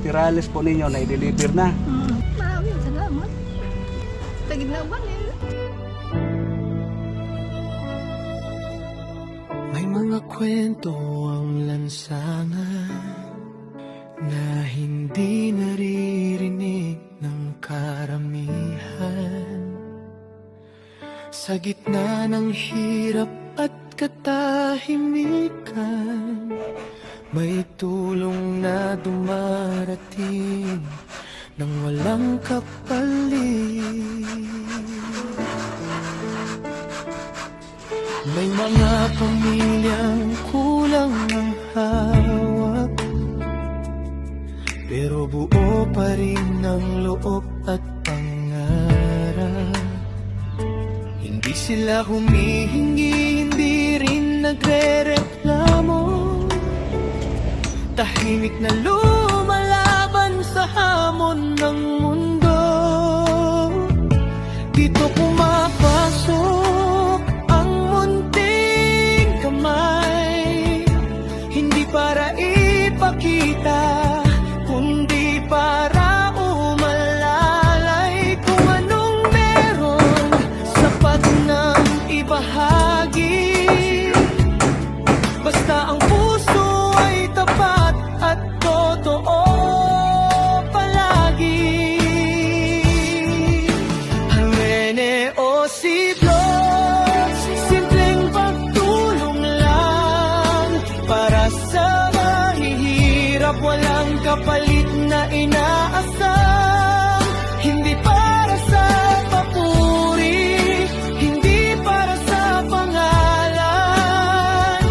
materials po ninyo na i-deliver na. Maraming salamat. Tagid na ba nila? May mga kwento ang lansangan na hindi naririnig ng karamihan. Sa gitna ng hirap at katahimikan, may tulong na dumarating nang walang kapalit. May mga pamilyang kulang ang hawak, pero buo pa rin ang loob at pangarap. Hindi sila humihingi, hindi rin nagre-reklamo. Tahimik na lumalaban sa hamon ng mundo. Dito pumapasok ang munting kamay, hindi para ipakita, kundi para umalalay. Kung anong meron, sapat nang ibahagi. Basta ang puso ay tapat at totoo palagi. Ang Reneosiblos, simpleng pagtulong lang para sa mahihirap, walang kapalit na inaasam. Hindi para sa papuri, hindi para sa pangalan,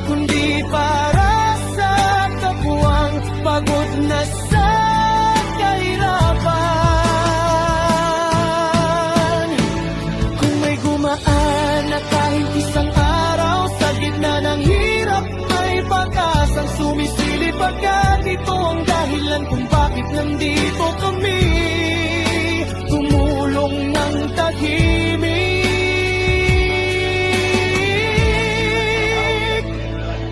kundi para sa kapuwang pagod na sa kahirapan. Kung may gumaan na kahit isang araw, sa gitna ng hirap may pag-asang sumisilip agad. Ito ang dahilan kung bakit nandito kami, tumulong ng tahimik.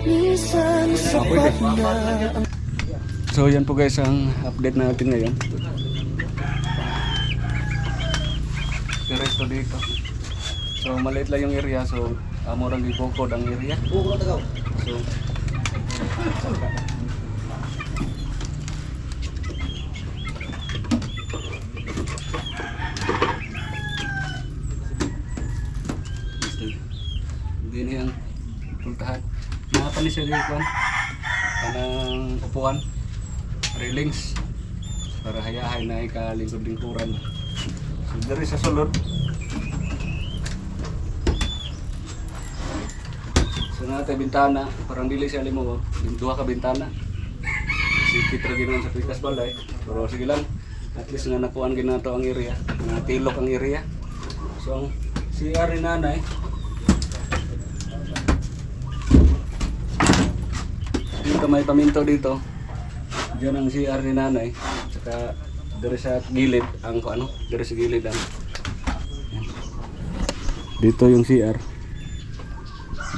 Minsan sapat na ang So yan po guys ang update natin ngayon. Diretso dito. So maliit lang yung area, so amorang ibukod ang area. So hindi na yung puntahan. Nakapanis siya dito kanang upuan, railings para hayahay na ikalingkod-lingkuran. So diri sa sulod, so natay bintana, parang dili siya limo, duha ka bintana. Sikit ra ginon sa pikas balay, pero sige lang, at least nga nakuan ginato ang area, natilok ang area. So ang CR ni nanay, dito may paminto dito. Diyan ang CR ni nanay. Saka dari sa gilid ang ano, dari sa gilid ang yan. Dito yung CR.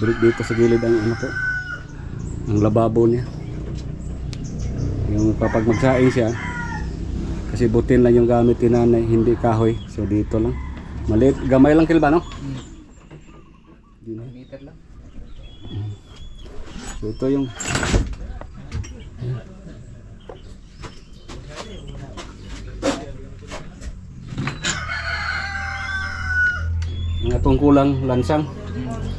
Dito sa gilid ang ano po, ang lababo niya. Yung kapag magsaing siya, kasi butin lang yung gamit ni nanay, hindi kahoy. So dito lang. Maliit, gamay lang kilba no? Meter lang. So ito yung ang atong kulang lansang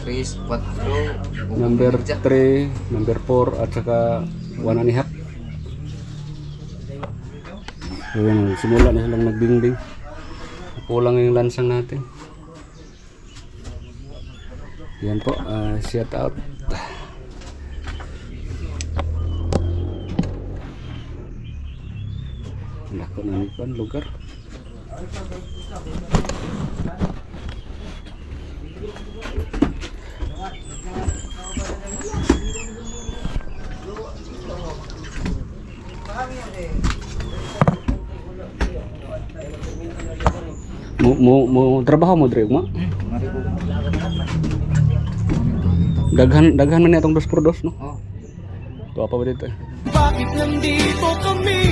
3, 4, number 3, number 4 at saka 1.5. So yun, simula na silang nagbingbing. Kulang yung lansang natin. Yan po, shout out. Lako na nito lugar. Mo trabaho mo dre mo? Daghan man atong 2x2 no. Oh. Tuwa pa ba dito? Bakit nandito kami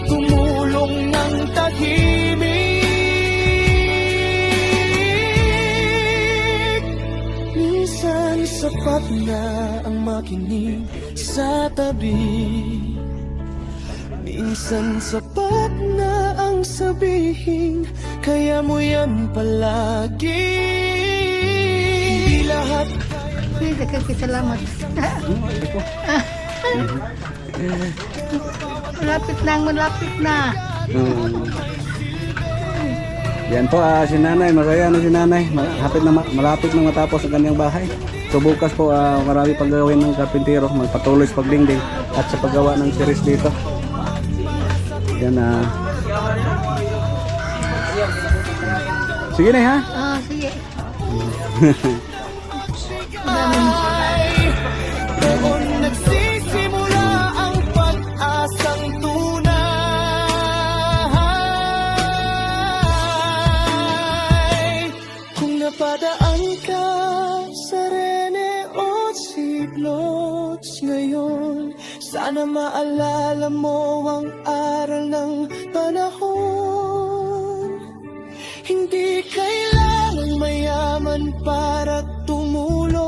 tumulong ng tahimik? Minsan sapat na ang makinig sa tabi. Minsan sapat na ang sabihin, kaya mo yan palagi. Hindi lahat Uy, salamat. Malapit na. Yan po, si nanay, masaya na si nanay. Malapit na matapos ang kanyang bahay. So bukas po, marami pang gawin ng karpintero. Magpatuloy sa pagdingding at sa paggawa ng series dito. Yan sige na ha. Sige. doon nagsisimula ang pag-asang tunay. Kung napadaan ka sa Rene o Siglos ngayon, sana maalala mo ang aral ng panahon. Hindi kailangan mayaman para tumulong.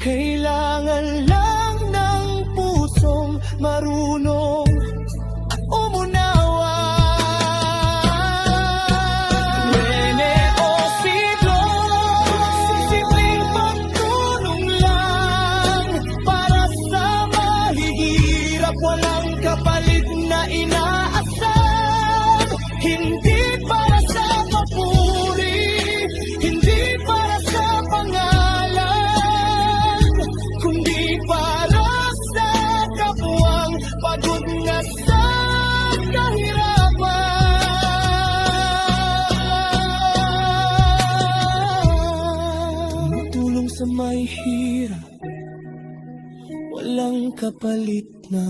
Kailangan lang ng pusong marunong at umunawa. Rene o Siglos, simpleng pagtulong lang para sa mahihirap, walang kapalit na inaasam. Hindi para sa papuri, hindi para sa pangalan, kundi para sa kapwang pagod na sa kahirapan. Tulong sa may hirap, walang kapalit na